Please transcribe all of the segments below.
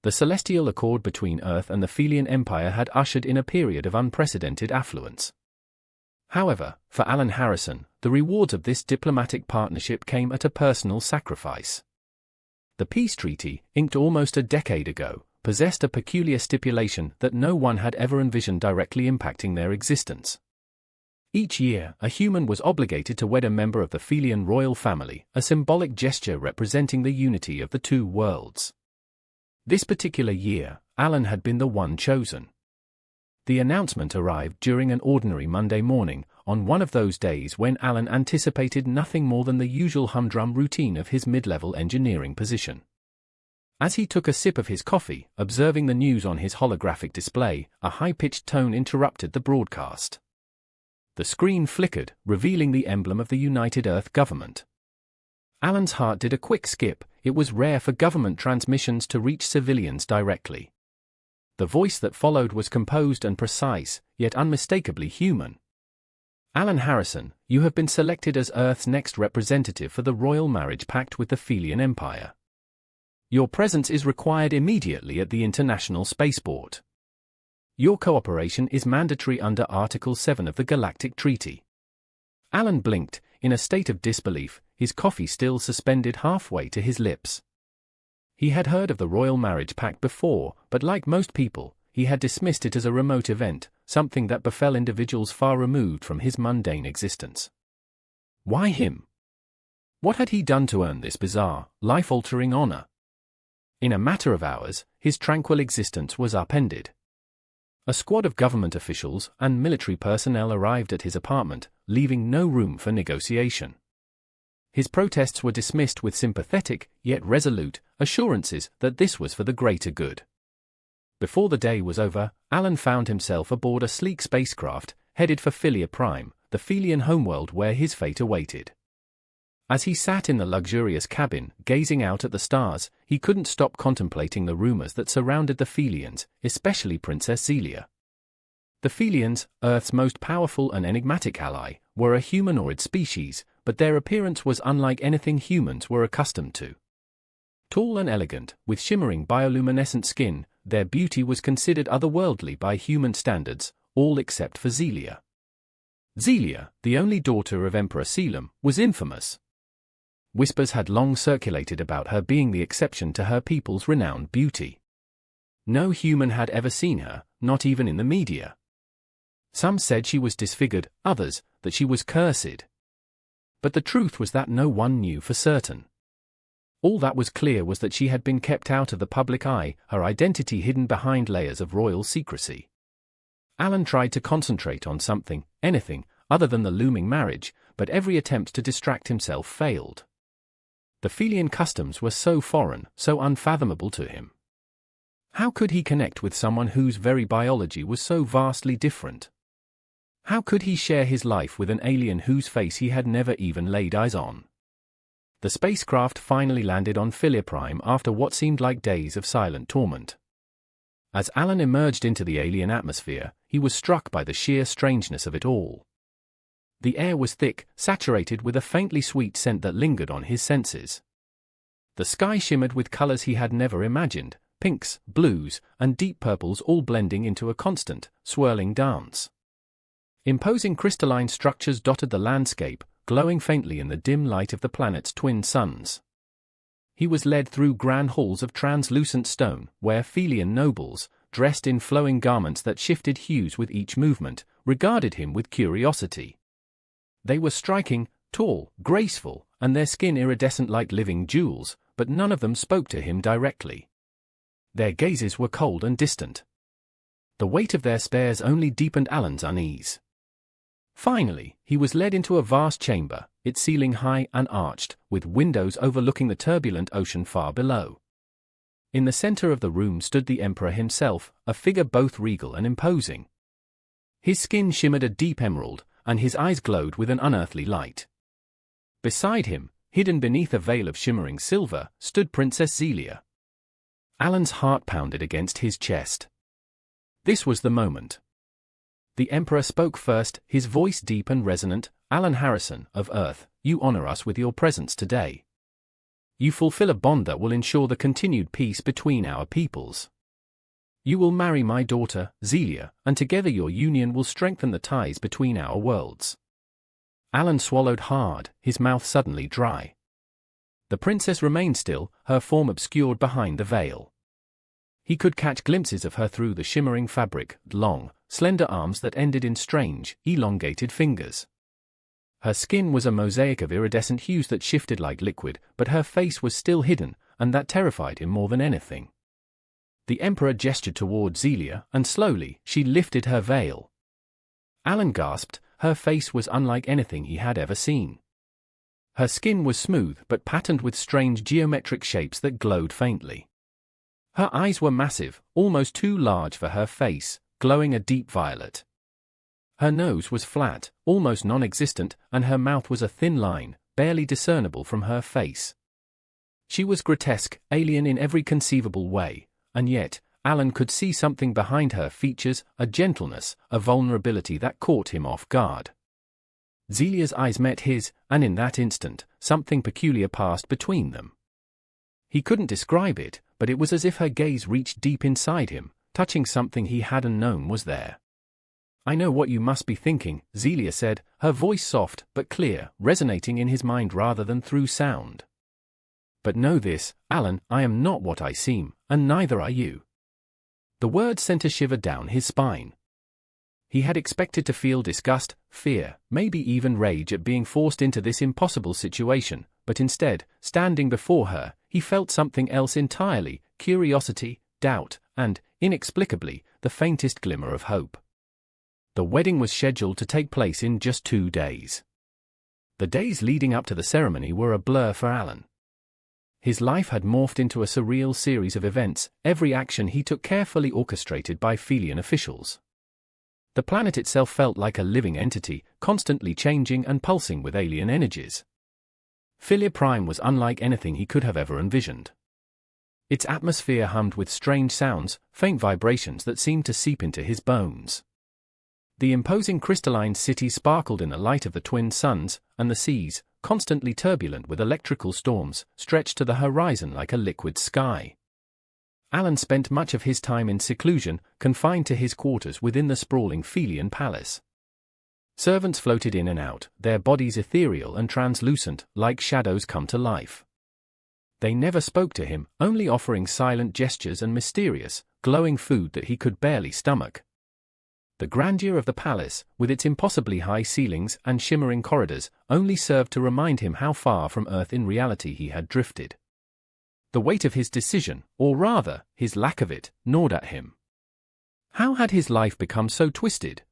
The celestial accord between Earth and the Filian Empire had ushered in a period of unprecedented affluence. However, for Alan Harrison, the rewards of this diplomatic partnership came at a personal sacrifice. The peace treaty, inked almost a decade ago, possessed a peculiar stipulation that no one had ever envisioned directly impacting their existence. Each year, a human was obligated to wed a member of the Filian royal family, a symbolic gesture representing the unity of the two worlds. This particular year, Alan had been the one chosen. The announcement arrived during an ordinary Monday morning, on one of those days when Alan anticipated nothing more than the usual humdrum routine of his mid-level engineering position. As he took a sip of his coffee, observing the news on his holographic display, a high-pitched tone interrupted the broadcast. The screen flickered, revealing the emblem of the United Earth government. Alan's heart did a quick skip. It was rare for government transmissions to reach civilians directly. The voice that followed was composed and precise, yet unmistakably human. Alan Harrison, you have been selected as Earth's next representative for the Royal Marriage Pact with the Filian Empire. Your presence is required immediately at the International Spaceport. Your cooperation is mandatory under Article 7 of the Galactic Treaty. Alan blinked, in a state of disbelief, his coffee still suspended halfway to his lips. He had heard of the Royal Marriage Pact before, but like most people, he had dismissed it as a remote event, something that befell individuals far removed from his mundane existence. Why him? What had he done to earn this bizarre, life-altering honor? In a matter of hours, his tranquil existence was upended. A squad of government officials and military personnel arrived at his apartment, leaving no room for negotiation. His protests were dismissed with sympathetic, yet resolute, assurances that this was for the greater good. Before the day was over, Alan found himself aboard a sleek spacecraft, headed for Filia Prime, the Filian homeworld where his fate awaited. As he sat in the luxurious cabin, gazing out at the stars, he couldn't stop contemplating the rumors that surrounded the Filians, especially Princess Filia. The Filians, Earth's most powerful and enigmatic ally, were a humanoid species, but their appearance was unlike anything humans were accustomed to. Tall and elegant, with shimmering bioluminescent skin, their beauty was considered otherworldly by human standards, all except for Zelia. Zelia, the only daughter of Emperor Selim, was infamous. Whispers had long circulated about her being the exception to her people's renowned beauty. No human had ever seen her, not even in the media. Some said she was disfigured, others, that she was cursed. But the truth was that no one knew for certain. All that was clear was that she had been kept out of the public eye, her identity hidden behind layers of royal secrecy. Alan tried to concentrate on something, anything, other than the looming marriage, but every attempt to distract himself failed. The Filian customs were so foreign, so unfathomable to him. How could he connect with someone whose very biology was so vastly different? How could he share his life with an alien whose face he had never even laid eyes on? The spacecraft finally landed on Filia Prime after what seemed like days of silent torment. As Alan emerged into the alien atmosphere, he was struck by the sheer strangeness of it all. The air was thick, saturated with a faintly sweet scent that lingered on his senses. The sky shimmered with colors he had never imagined, pinks, blues, and deep purples all blending into a constant, swirling dance. Imposing crystalline structures dotted the landscape, glowing faintly in the dim light of the planet's twin suns. He was led through grand halls of translucent stone, where Filian nobles, dressed in flowing garments that shifted hues with each movement, regarded him with curiosity. They were striking, tall, graceful, and their skin iridescent like living jewels, but none of them spoke to him directly. Their gazes were cold and distant. The weight of their stares only deepened Alan's unease. Finally, he was led into a vast chamber, its ceiling high and arched, with windows overlooking the turbulent ocean far below. In the center of the room stood the Emperor himself, a figure both regal and imposing. His skin shimmered a deep emerald, and his eyes glowed with an unearthly light. Beside him, hidden beneath a veil of shimmering silver, stood Princess Zelia. Alan's heart pounded against his chest. This was the moment. The Emperor spoke first, his voice deep and resonant. "Alan Harrison, of Earth, you honor us with your presence today. You fulfill a bond that will ensure the continued peace between our peoples. You will marry my daughter, Zelia, and together your union will strengthen the ties between our worlds." Alan swallowed hard, his mouth suddenly dry. The princess remained still, her form obscured behind the veil. He could catch glimpses of her through the shimmering fabric, long, slender arms that ended in strange, elongated fingers. Her skin was a mosaic of iridescent hues that shifted like liquid, but her face was still hidden, and that terrified him more than anything. The Emperor gestured toward Zelia, and slowly, she lifted her veil. Alan gasped, her face was unlike anything he had ever seen. Her skin was smooth but patterned with strange geometric shapes that glowed faintly. Her eyes were massive, almost too large for her face, glowing a deep violet. Her nose was flat, almost non-existent, and her mouth was a thin line, barely discernible from her face. She was grotesque, alien in every conceivable way, and yet, Alan could see something behind her features, a gentleness, a vulnerability that caught him off guard. Zelia's eyes met his, and in that instant, something peculiar passed between them. He couldn't describe it, but it was as if her gaze reached deep inside him, touching something he hadn't known was there. "I know what you must be thinking," Zelia said, her voice soft but clear, resonating in his mind rather than through sound. "But know this, Alan, I am not what I seem, and neither are you." The words sent a shiver down his spine. He had expected to feel disgust, fear, maybe even rage at being forced into this impossible situation, but instead, standing before her, he felt something else entirely: curiosity, doubt, and, inexplicably, the faintest glimmer of hope. The wedding was scheduled to take place in just 2 days. The days leading up to the ceremony were a blur for Alan. His life had morphed into a surreal series of events, every action he took carefully orchestrated by Filian officials. The planet itself felt like a living entity, constantly changing and pulsing with alien energies. Filia Prime was unlike anything he could have ever envisioned. Its atmosphere hummed with strange sounds, faint vibrations that seemed to seep into his bones. The imposing crystalline city sparkled in the light of the twin suns, and the seas, constantly turbulent with electrical storms, stretched to the horizon like a liquid sky. Alan spent much of his time in seclusion, confined to his quarters within the sprawling Filian palace. Servants floated in and out, their bodies ethereal and translucent, like shadows come to life. They never spoke to him, only offering silent gestures and mysterious, glowing food that he could barely stomach. The grandeur of the palace, with its impossibly high ceilings and shimmering corridors, only served to remind him how far from Earth in reality he had drifted. The weight of his decision, or rather, his lack of it, gnawed at him. How had his life become so twisted?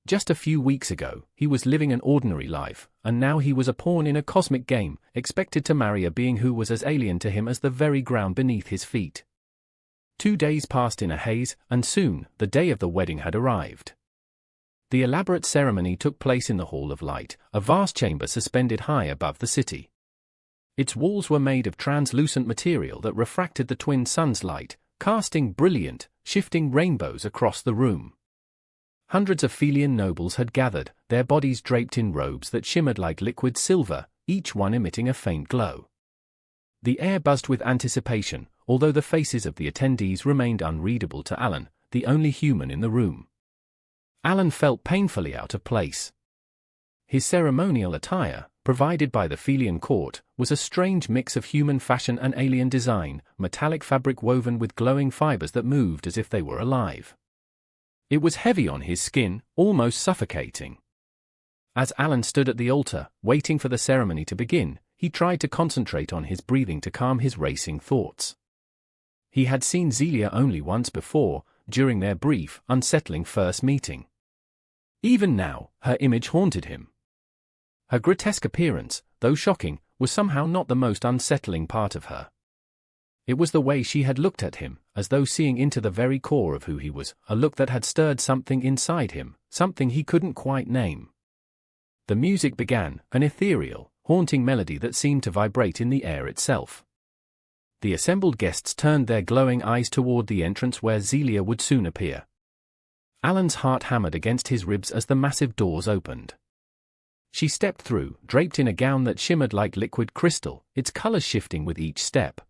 Just a few weeks ago, he was living an ordinary life, and now he was a pawn in a cosmic game, expected to marry a being who was as alien to him as the very ground beneath his feet. 2 days passed in a haze, and soon, the day of the wedding had arrived. The elaborate ceremony took place in the Hall of Light, a vast chamber suspended high above the city. Its walls were made of translucent material that refracted the twin suns' light, casting brilliant, shifting rainbows across the room. Hundreds of Filian nobles had gathered, their bodies draped in robes that shimmered like liquid silver, each one emitting a faint glow. The air buzzed with anticipation, although the faces of the attendees remained unreadable to Alan, the only human in the room. Alan felt painfully out of place. His ceremonial attire, provided by the Filian court, was a strange mix of human fashion and alien design, metallic fabric woven with glowing fibers that moved as if they were alive. It was heavy on his skin, almost suffocating. As Alan stood at the altar, waiting for the ceremony to begin, he tried to concentrate on his breathing to calm his racing thoughts. He had seen Zelia only once before, during their brief, unsettling first meeting. Even now, her image haunted him. Her grotesque appearance, though shocking, was somehow not the most unsettling part of her. It was the way she had looked at him, as though seeing into the very core of who he was, a look that had stirred something inside him, something he couldn't quite name. The music began, an ethereal, haunting melody that seemed to vibrate in the air itself. The assembled guests turned their glowing eyes toward the entrance where Zelia would soon appear. Alan's heart hammered against his ribs as the massive doors opened. She stepped through, draped in a gown that shimmered like liquid crystal, its colors shifting with each step.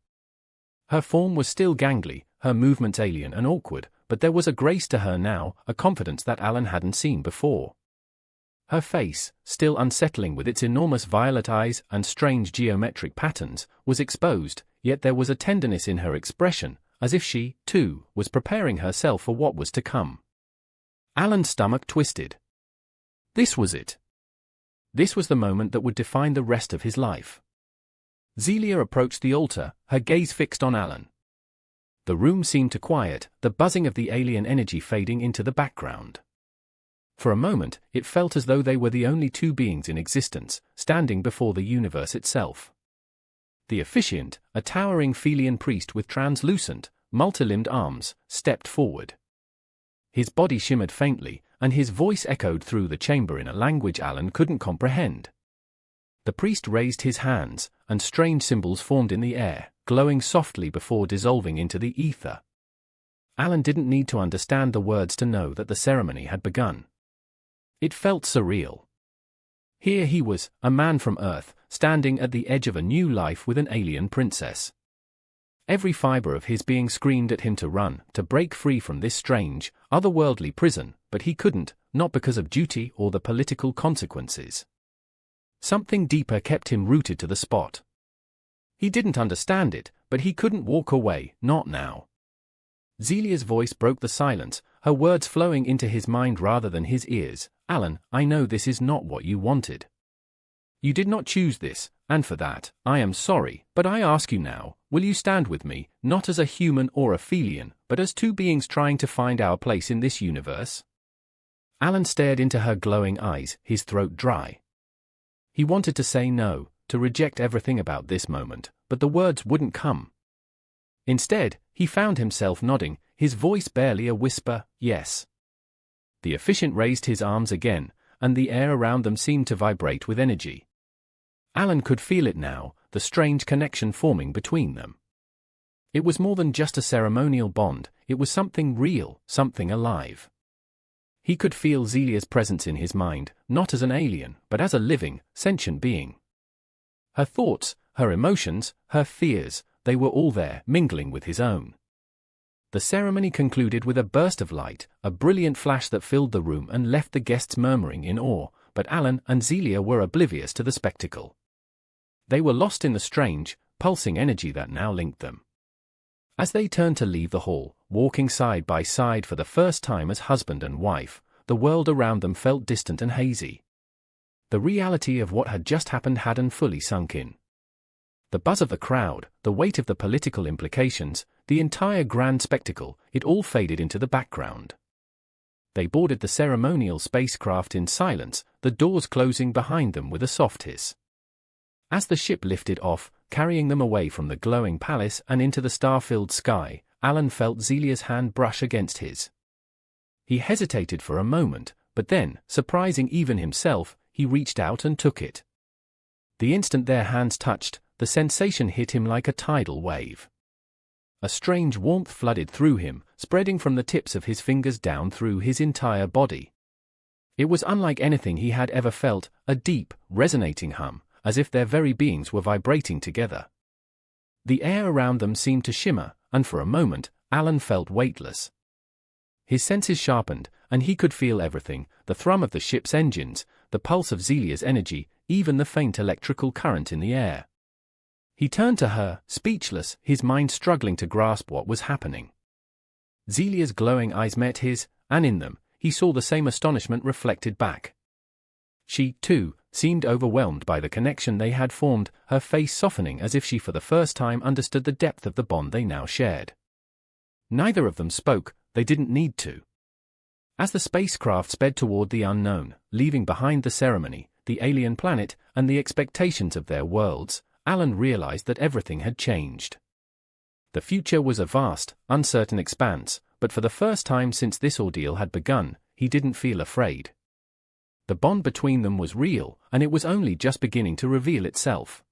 Her form was still gangly, her movements alien and awkward, but there was a grace to her now, a confidence that Alan hadn't seen before. Her face, still unsettling with its enormous violet eyes and strange geometric patterns, was exposed, yet there was a tenderness in her expression, as if she, too, was preparing herself for what was to come. Alan's stomach twisted. This was it. This was the moment that would define the rest of his life. Zelia approached the altar, her gaze fixed on Alan. The room seemed to quiet, the buzzing of the alien energy fading into the background. For a moment, it felt as though they were the only two beings in existence, standing before the universe itself. The officiant, a towering Filian priest with translucent, multi-limbed arms, stepped forward. His body shimmered faintly, and his voice echoed through the chamber in a language Alan couldn't comprehend. The priest raised his hands, and strange symbols formed in the air, glowing softly before dissolving into the ether. Alan didn't need to understand the words to know that the ceremony had begun. It felt surreal. Here he was, a man from Earth, standing at the edge of a new life with an alien princess. Every fiber of his being screamed at him to run, to break free from this strange, otherworldly prison, but he couldn't, not because of duty or the political consequences. Something deeper kept him rooted to the spot. He didn't understand it, but he couldn't walk away, not now. Zelia's voice broke the silence, her words flowing into his mind rather than his ears. Alan, I know this is not what you wanted. You did not choose this, and for that, I am sorry, but I ask you now, will you stand with me, not as a human or a Filian, but as two beings trying to find our place in this universe? Alan stared into her glowing eyes, his throat dry. He wanted to say no, to reject everything about this moment, but the words wouldn't come. Instead, he found himself nodding, his voice barely a whisper, yes. The officiant raised his arms again, and the air around them seemed to vibrate with energy. Alan could feel it now, the strange connection forming between them. It was more than just a ceremonial bond, it was something real, something alive. He could feel Zelia's presence in his mind, not as an alien, but as a living, sentient being. Her thoughts, her emotions, her fears, they were all there, mingling with his own. The ceremony concluded with a burst of light, a brilliant flash that filled the room and left the guests murmuring in awe, but Alan and Zelia were oblivious to the spectacle. They were lost in the strange, pulsing energy that now linked them. As they turned to leave the hall, walking side by side for the first time as husband and wife, the world around them felt distant and hazy. The reality of what had just happened hadn't fully sunk in. The buzz of the crowd, the weight of the political implications, the entire grand spectacle, it all faded into the background. They boarded the ceremonial spacecraft in silence, the doors closing behind them with a soft hiss. As the ship lifted off, carrying them away from the glowing palace and into the star-filled sky, Alan felt Zelia's hand brush against his. He hesitated for a moment, but then, surprising even himself, he reached out and took it. The instant their hands touched, the sensation hit him like a tidal wave. A strange warmth flooded through him, spreading from the tips of his fingers down through his entire body. It was unlike anything he had ever felt, a deep, resonating hum, as if their very beings were vibrating together. The air around them seemed to shimmer, and for a moment, Alan felt weightless. His senses sharpened, and he could feel everything, the thrum of the ship's engines, the pulse of Zelia's energy, even the faint electrical current in the air. He turned to her, speechless, his mind struggling to grasp what was happening. Zelia's glowing eyes met his, and in them, he saw the same astonishment reflected back. She, too, seemed overwhelmed by the connection they had formed, her face softening as if she for the first time understood the depth of the bond they now shared. Neither of them spoke, they didn't need to. As the spacecraft sped toward the unknown, leaving behind the ceremony, the alien planet, and the expectations of their worlds, Alan realized that everything had changed. The future was a vast, uncertain expanse, but for the first time since this ordeal had begun, he didn't feel afraid. The bond between them was real, and it was only just beginning to reveal itself.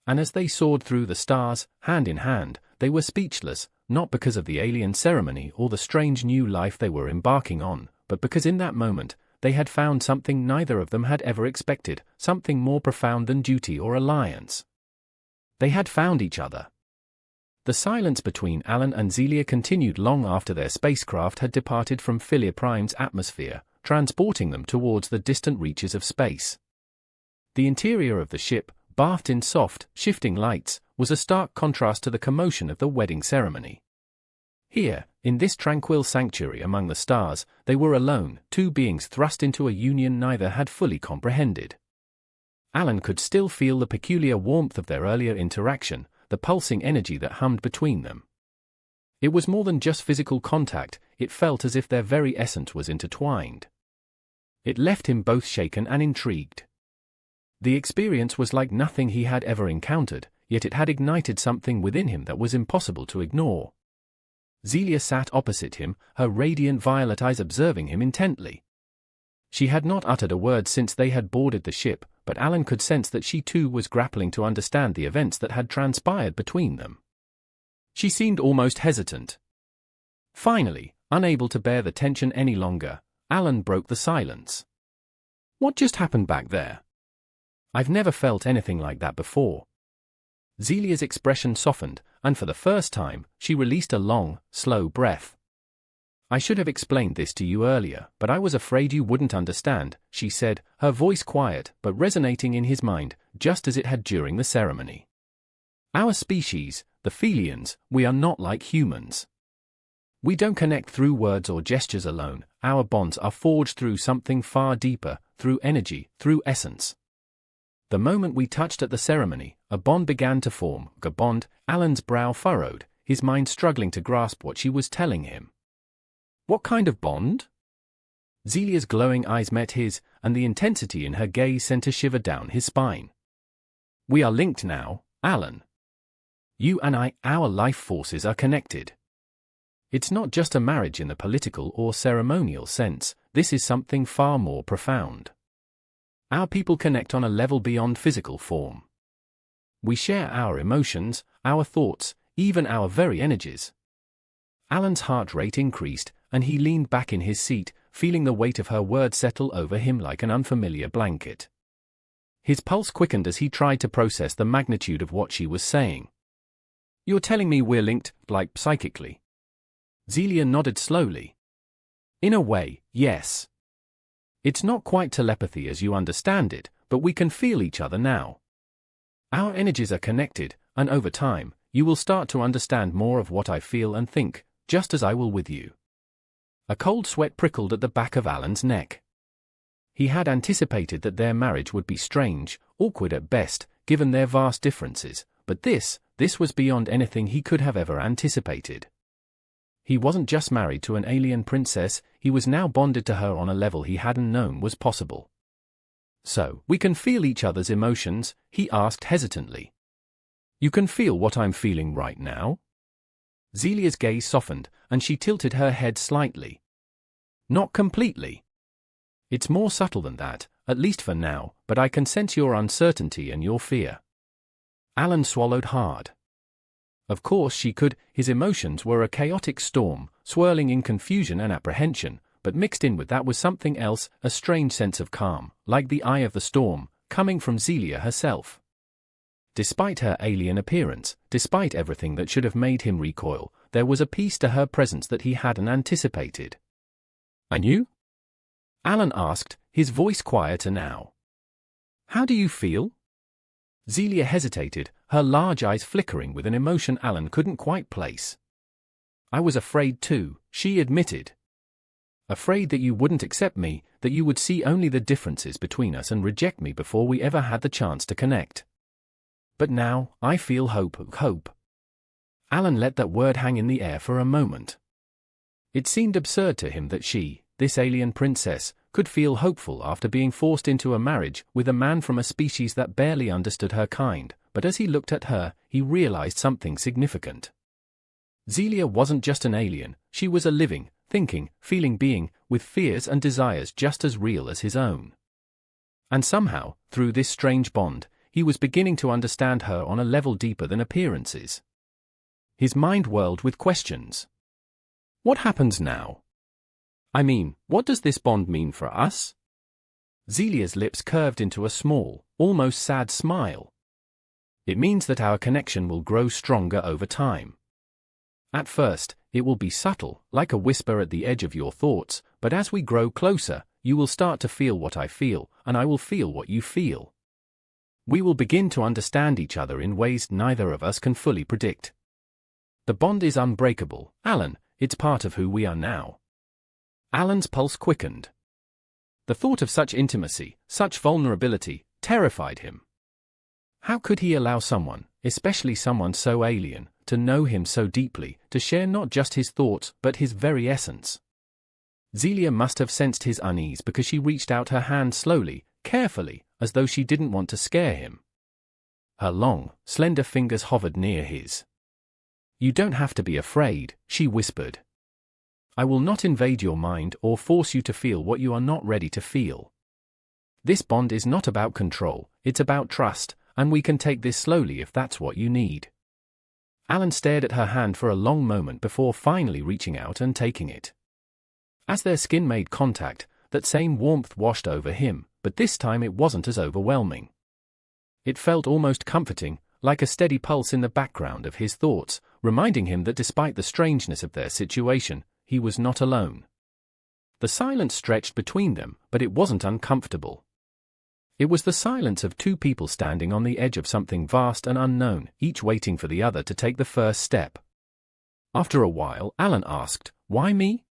And as they soared through the stars, hand in hand, they were speechless, not because of the alien ceremony or the strange new life they were embarking on, but because in that moment, they had found something neither of them had ever expected, something more profound than duty or alliance. They had found each other. The silence between Alan and Zelia continued long after their spacecraft had departed from Filia Prime's atmosphere, transporting them towards the distant reaches of space. The interior of the ship, bathed in soft, shifting lights, was a stark contrast to the commotion of the wedding ceremony. Here, in this tranquil sanctuary among the stars, they were alone, two beings thrust into a union neither had fully comprehended. Alan could still feel the peculiar warmth of their earlier interaction, the pulsing energy that hummed between them. It was more than just physical contact, it felt as if their very essence was intertwined. It left him both shaken and intrigued. The experience was like nothing he had ever encountered, yet it had ignited something within him that was impossible to ignore. Zelia sat opposite him, her radiant violet eyes observing him intently. She had not uttered a word since they had boarded the ship, but Alan could sense that she too was grappling to understand the events that had transpired between them. She seemed almost hesitant. Finally, unable to bear the tension any longer, Alan broke the silence. "What just happened back there? I've never felt anything like that before." Zelia's expression softened, and for the first time, she released a long, slow breath. "I should have explained this to you earlier, but I was afraid you wouldn't understand," she said, her voice quiet but resonating in his mind, just as it had during the ceremony. "Our species, the Filians, we are not like humans. We don't connect through words or gestures alone, our bonds are forged through something far deeper, through energy, through essence. The moment we touched at the ceremony, a bond began to form, a bond." Alan's brow furrowed, his mind struggling to grasp what she was telling him. "What kind of bond?" Zelia's glowing eyes met his, and the intensity in her gaze sent a shiver down his spine. "We are linked now, Alan. You and I, our life forces are connected. It's not just a marriage in the political or ceremonial sense, this is something far more profound. Our people connect on a level beyond physical form. We share our emotions, our thoughts, even our very energies." Alan's heart rate increased, and he leaned back in his seat, feeling the weight of her words settle over him like an unfamiliar blanket. His pulse quickened as he tried to process the magnitude of what she was saying. "You're telling me we're linked, like psychically?" Zelia nodded slowly. "In a way, yes. It's not quite telepathy as you understand it, but we can feel each other now. Our energies are connected, and over time, you will start to understand more of what I feel and think, just as I will with you." A cold sweat prickled at the back of Alan's neck. He had anticipated that their marriage would be strange, awkward at best, given their vast differences, but this was beyond anything he could have ever anticipated. He wasn't just married to an alien princess, he was now bonded to her on a level he hadn't known was possible. "So, we can feel each other's emotions?" he asked hesitantly. "You can feel what I'm feeling right now?" Zelia's gaze softened, and she tilted her head slightly. "Not completely. It's more subtle than that, at least for now, but I can sense your uncertainty and your fear." Alan swallowed hard. Of course she could, his emotions were a chaotic storm, swirling in confusion and apprehension, but mixed in with that was something else, a strange sense of calm, like the eye of the storm, coming from Zelia herself. Despite her alien appearance, despite everything that should have made him recoil, there was a peace to her presence that he hadn't anticipated. "And you?" Alan asked, his voice quieter now. "How do you feel?" Zelia hesitated, her large eyes flickering with an emotion Alan couldn't quite place. "I was afraid too," she admitted. "Afraid that you wouldn't accept me, that you would see only the differences between us and reject me before we ever had the chance to connect. But now, I feel hope." Alan let that word hang in the air for a moment. It seemed absurd to him that she, this alien princess, could feel hopeful after being forced into a marriage with a man from a species that barely understood her kind, but as he looked at her, he realized something significant. Zelia wasn't just an alien, she was a living, thinking, feeling being, with fears and desires just as real as his own. And somehow, through this strange bond, he was beginning to understand her on a level deeper than appearances. His mind whirled with questions. What happens now? I mean, what does this bond mean for us? Zelia's lips curved into a small, almost sad smile. It means that our connection will grow stronger over time. At first, it will be subtle, like a whisper at the edge of your thoughts, but as we grow closer, you will start to feel what I feel, and I will feel what you feel. We will begin to understand each other in ways neither of us can fully predict. The bond is unbreakable, Alan, it's part of who we are now. Alan's pulse quickened. The thought of such intimacy, such vulnerability, terrified him. How could he allow someone, especially someone so alien, to know him so deeply, to share not just his thoughts but his very essence? Zelia must have sensed his unease because she reached out her hand slowly, carefully, as though she didn't want to scare him. Her long, slender fingers hovered near his. "You don't have to be afraid," she whispered. "I will not invade your mind or force you to feel what you are not ready to feel. This bond is not about control, it's about trust, and we can take this slowly if that's what you need." Alan stared at her hand for a long moment before finally reaching out and taking it. As their skin made contact, that same warmth washed over him, but this time it wasn't as overwhelming. It felt almost comforting, like a steady pulse in the background of his thoughts, reminding him that despite the strangeness of their situation, he was not alone. The silence stretched between them, but it wasn't uncomfortable. It was the silence of two people standing on the edge of something vast and unknown, each waiting for the other to take the first step. After a while, Alan asked, "Why me?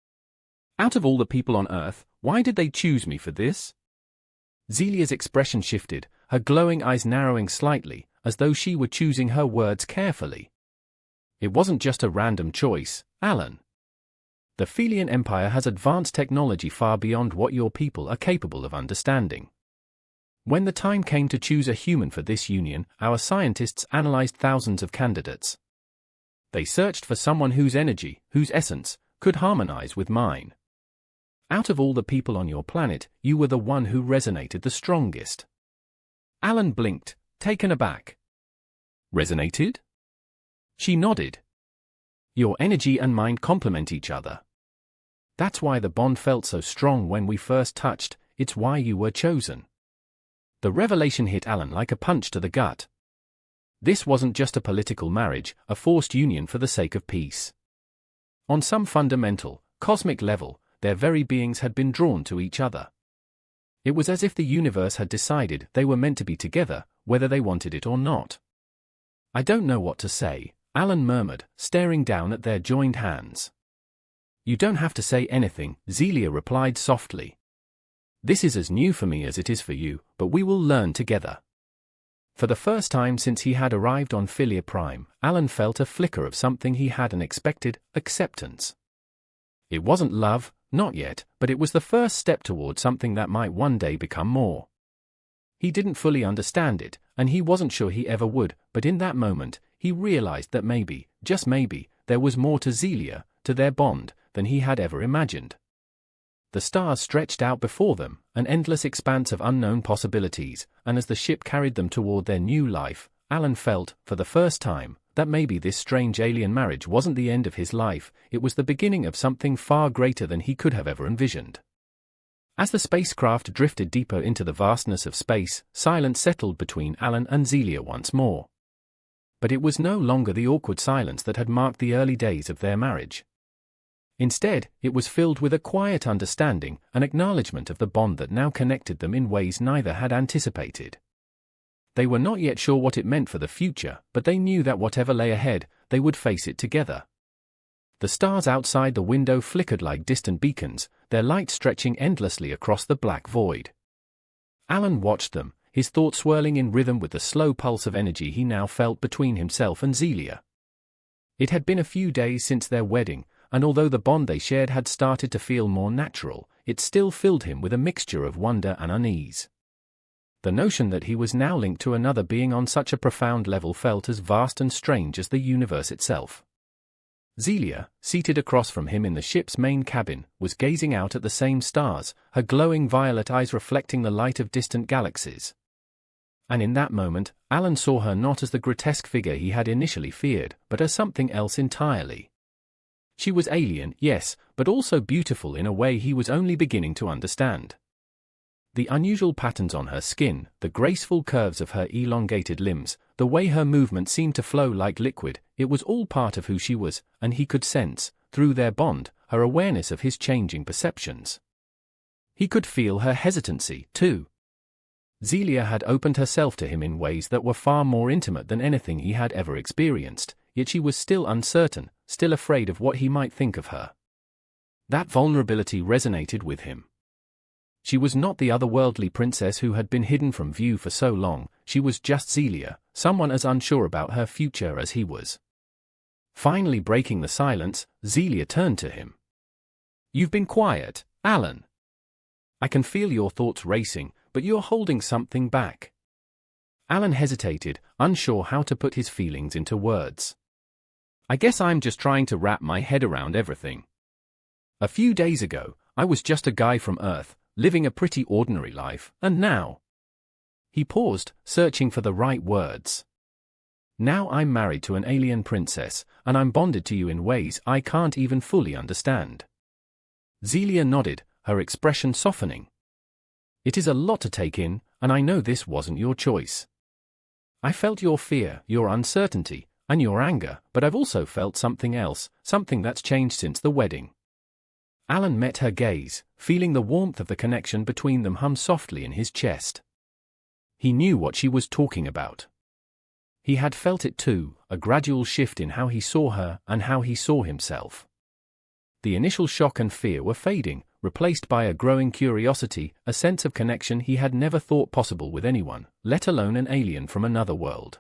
Out of all the people on Earth, why did they choose me for this?" Zelia's expression shifted, her glowing eyes narrowing slightly, as though she were choosing her words carefully. "It wasn't just a random choice, Alan. The Filian Empire has advanced technology far beyond what your people are capable of understanding. When the time came to choose a human for this union, our scientists analyzed thousands of candidates. They searched for someone whose energy, whose essence, could harmonize with mine. Out of all the people on your planet, you were the one who resonated the strongest." Alan blinked, taken aback. "Resonated?" She nodded. "Your energy and mind complement each other. That's why the bond felt so strong when we first touched, it's why you were chosen." The revelation hit Alan like a punch to the gut. This wasn't just a political marriage, a forced union for the sake of peace. On some fundamental, cosmic level, their very beings had been drawn to each other. It was as if the universe had decided they were meant to be together, whether they wanted it or not. "I don't know what to say," Alan murmured, staring down at their joined hands. "You don't have to say anything," Zelia replied softly. "This is as new for me as it is for you, but we will learn together." For the first time since he had arrived on Filia Prime, Alan felt a flicker of something he hadn't expected: acceptance. It wasn't love, not yet, but it was the first step toward something that might one day become more. He didn't fully understand it, and he wasn't sure he ever would, but in that moment, he realized that maybe, just maybe, there was more to Zelia, to their bond, than he had ever imagined. The stars stretched out before them, an endless expanse of unknown possibilities, and as the ship carried them toward their new life, Alan felt, for the first time, that maybe this strange alien marriage wasn't the end of his life, it was the beginning of something far greater than he could have ever envisioned. As the spacecraft drifted deeper into the vastness of space, silence settled between Alan and Zelia once more. But it was no longer the awkward silence that had marked the early days of their marriage. Instead, it was filled with a quiet understanding, an acknowledgement of the bond that now connected them in ways neither had anticipated. They were not yet sure what it meant for the future, but they knew that whatever lay ahead, they would face it together. The stars outside the window flickered like distant beacons, their light stretching endlessly across the black void. Alan watched them, his thoughts swirling in rhythm with the slow pulse of energy he now felt between himself and Zelia. It had been a few days since their wedding, and although the bond they shared had started to feel more natural, it still filled him with a mixture of wonder and unease. The notion that he was now linked to another being on such a profound level felt as vast and strange as the universe itself. Zelia, seated across from him in the ship's main cabin, was gazing out at the same stars, her glowing violet eyes reflecting the light of distant galaxies. And in that moment, Alan saw her not as the grotesque figure he had initially feared, but as something else entirely. She was alien, yes, but also beautiful in a way he was only beginning to understand. The unusual patterns on her skin, the graceful curves of her elongated limbs, the way her movement seemed to flow like liquid, it was all part of who she was, and he could sense, through their bond, her awareness of his changing perceptions. He could feel her hesitancy, too. Zelia had opened herself to him in ways that were far more intimate than anything he had ever experienced, yet she was still uncertain, still afraid of what he might think of her. That vulnerability resonated with him. She was not the otherworldly princess who had been hidden from view for so long, she was just Zelia, someone as unsure about her future as he was. Finally breaking the silence, Zelia turned to him. "You've been quiet, Alan. I can feel your thoughts racing, but you're holding something back." Alan hesitated, unsure how to put his feelings into words. "I guess I'm just trying to wrap my head around everything. A few days ago, I was just a guy from Earth, living a pretty ordinary life, and now—" He paused, searching for the right words. "Now I'm married to an alien princess, and I'm bonded to you in ways I can't even fully understand." Zelia nodded, her expression softening. "It is a lot to take in, and I know this wasn't your choice. I felt your fear, your uncertainty, and your anger, but I've also felt something else, something that's changed since the wedding." Alan met her gaze, feeling the warmth of the connection between them hum softly in his chest. He knew what she was talking about. He had felt it too, a gradual shift in how he saw her and how he saw himself. The initial shock and fear were fading, replaced by a growing curiosity, a sense of connection he had never thought possible with anyone, let alone an alien from another world.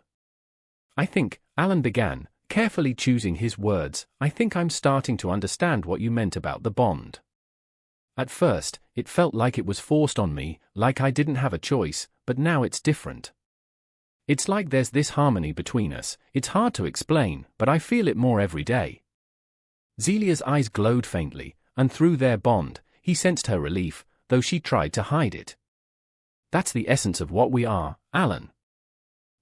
"I think," Alan began, carefully choosing his words, "I think I'm starting to understand what you meant about the bond. At first, it felt like it was forced on me, like I didn't have a choice, but now it's different. It's like there's this harmony between us, it's hard to explain, but I feel it more every day." Zelia's eyes glowed faintly, and through their bond, he sensed her relief, though she tried to hide it. "That's the essence of what we are, Alan.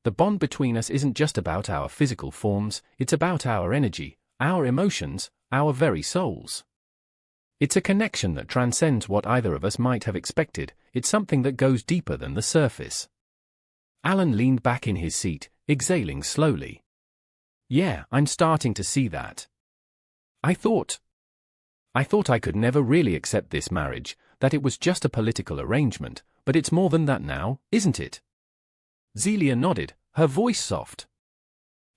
The bond between us isn't just about our physical forms, it's about our energy, our emotions, our very souls. It's a connection that transcends what either of us might have expected, it's something that goes deeper than the surface." Alan leaned back in his seat, exhaling slowly. "Yeah, I'm starting to see that. I thought I could never really accept this marriage, that it was just a political arrangement, but it's more than that now, isn't it?" Zelia nodded, her voice soft.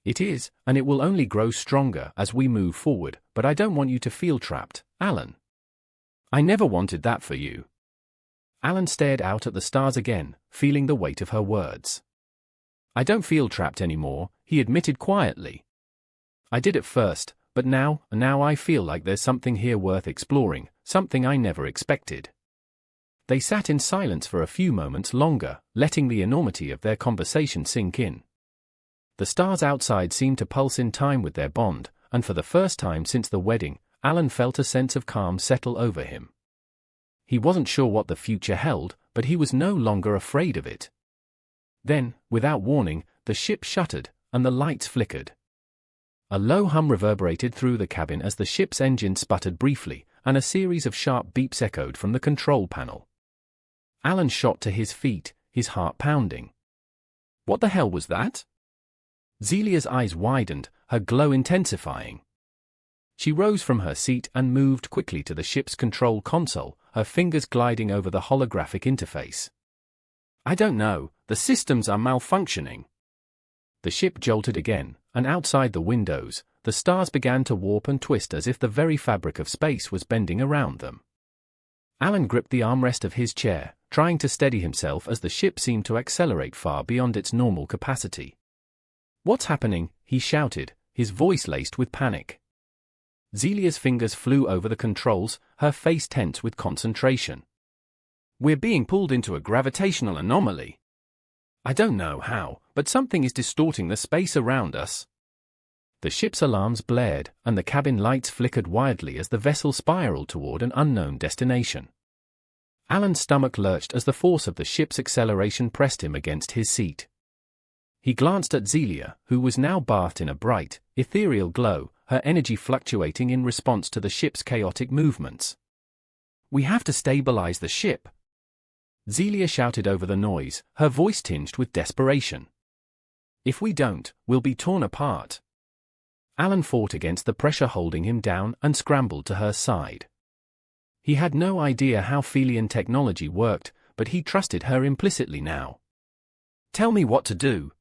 "It is, and it will only grow stronger as we move forward, but I don't want you to feel trapped, Alan. I never wanted that for you." Alan stared out at the stars again, feeling the weight of her words. "I don't feel trapped anymore," he admitted quietly. "I did at first, but now I feel like there's something here worth exploring, something I never expected." They sat in silence for a few moments longer, letting the enormity of their conversation sink in. The stars outside seemed to pulse in time with their bond, and for the first time since the wedding, Alan felt a sense of calm settle over him. He wasn't sure what the future held, but he was no longer afraid of it. Then, without warning, the ship shuttered, and the lights flickered. A low hum reverberated through the cabin as the ship's engine sputtered briefly, and a series of sharp beeps echoed from the control panel. Alan shot to his feet, his heart pounding. "What the hell was that?" Zelia's eyes widened, her glow intensifying. She rose from her seat and moved quickly to the ship's control console, her fingers gliding over the holographic interface. "I don't know, the systems are malfunctioning." The ship jolted again, and outside the windows, the stars began to warp and twist as if the very fabric of space was bending around them. Alan gripped the armrest of his chair, trying to steady himself as the ship seemed to accelerate far beyond its normal capacity. "What's happening?" he shouted, his voice laced with panic. Zelia's fingers flew over the controls, her face tense with concentration. "We're being pulled into a gravitational anomaly. I don't know how, but something is distorting the space around us." The ship's alarms blared, and the cabin lights flickered wildly as the vessel spiraled toward an unknown destination. Alan's stomach lurched as the force of the ship's acceleration pressed him against his seat. He glanced at Zelia, who was now bathed in a bright, ethereal glow, her energy fluctuating in response to the ship's chaotic movements. "We have to stabilize the ship," Zelia shouted over the noise, her voice tinged with desperation. "If we don't, we'll be torn apart." Alan fought against the pressure holding him down and scrambled to her side. He had no idea how Filian technology worked, but he trusted her implicitly now. "Tell me what to do."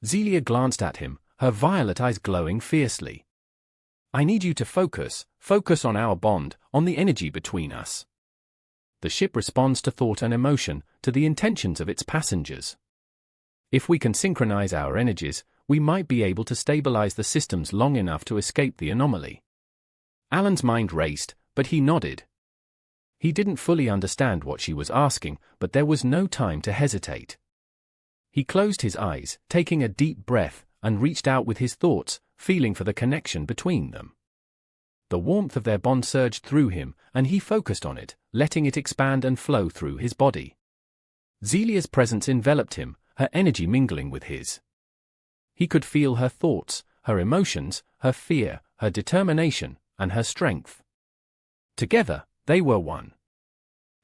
Zelia glanced at him, her violet eyes glowing fiercely. "I need you to focus on our bond, on the energy between us." The ship responds to thought and emotion, to the intentions of its passengers. If we can synchronize our energies, we might be able to stabilize the systems long enough to escape the anomaly. Alan's mind raced, but he nodded. He didn't fully understand what she was asking, but there was no time to hesitate. He closed his eyes, taking a deep breath, and reached out with his thoughts, feeling for the connection between them. The warmth of their bond surged through him, and he focused on it, letting it expand and flow through his body. Zelia's presence enveloped him, her energy mingling with his. He could feel her thoughts, her emotions, her fear, her determination, and her strength. Together, they were one.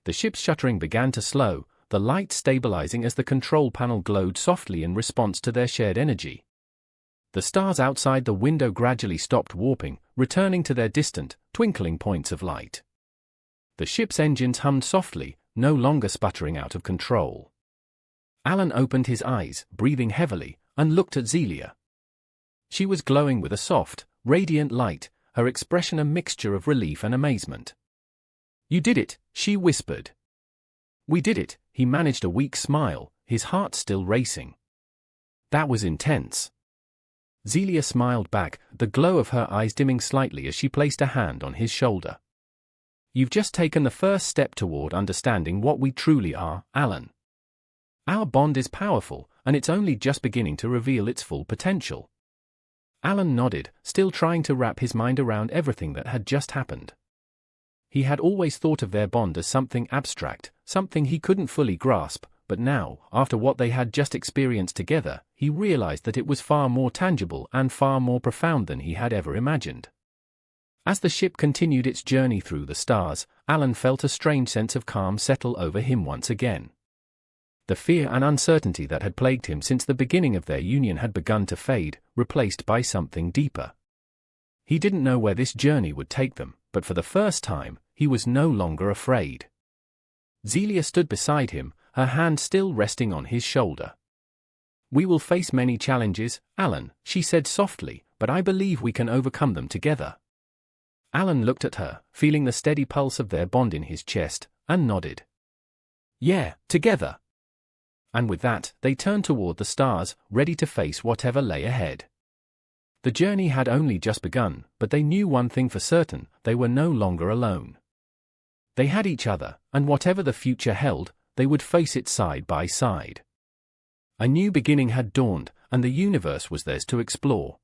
The ship's shuttering began to slow, the light stabilizing as the control panel glowed softly in response to their shared energy. The stars outside the window gradually stopped warping, returning to their distant, twinkling points of light. The ship's engines hummed softly, no longer sputtering out of control. Alan opened his eyes, breathing heavily, and looked at Zelia. She was glowing with a soft, radiant light, her expression a mixture of relief and amazement. "You did it," she whispered. "We did it," he managed a weak smile, his heart still racing. "That was intense." Zelia smiled back, the glow of her eyes dimming slightly as she placed a hand on his shoulder. "You've just taken the first step toward understanding what we truly are, Alan. Our bond is powerful, and it's only just beginning to reveal its full potential." Alan nodded, still trying to wrap his mind around everything that had just happened. He had always thought of their bond as something abstract, something he couldn't fully grasp, but now, after what they had just experienced together, he realized that it was far more tangible and far more profound than he had ever imagined. As the ship continued its journey through the stars, Alan felt a strange sense of calm settle over him once again. The fear and uncertainty that had plagued him since the beginning of their union had begun to fade, replaced by something deeper. He didn't know where this journey would take them, but for the first time, he was no longer afraid. Zelia stood beside him, her hand still resting on his shoulder. "We will face many challenges, Alan," she said softly, "but I believe we can overcome them together." Alan looked at her, feeling the steady pulse of their bond in his chest, and nodded. "Yeah, together." And with that, they turned toward the stars, ready to face whatever lay ahead. The journey had only just begun, but they knew one thing for certain: they were no longer alone. They had each other, and whatever the future held, they would face it side by side. A new beginning had dawned, and the universe was theirs to explore.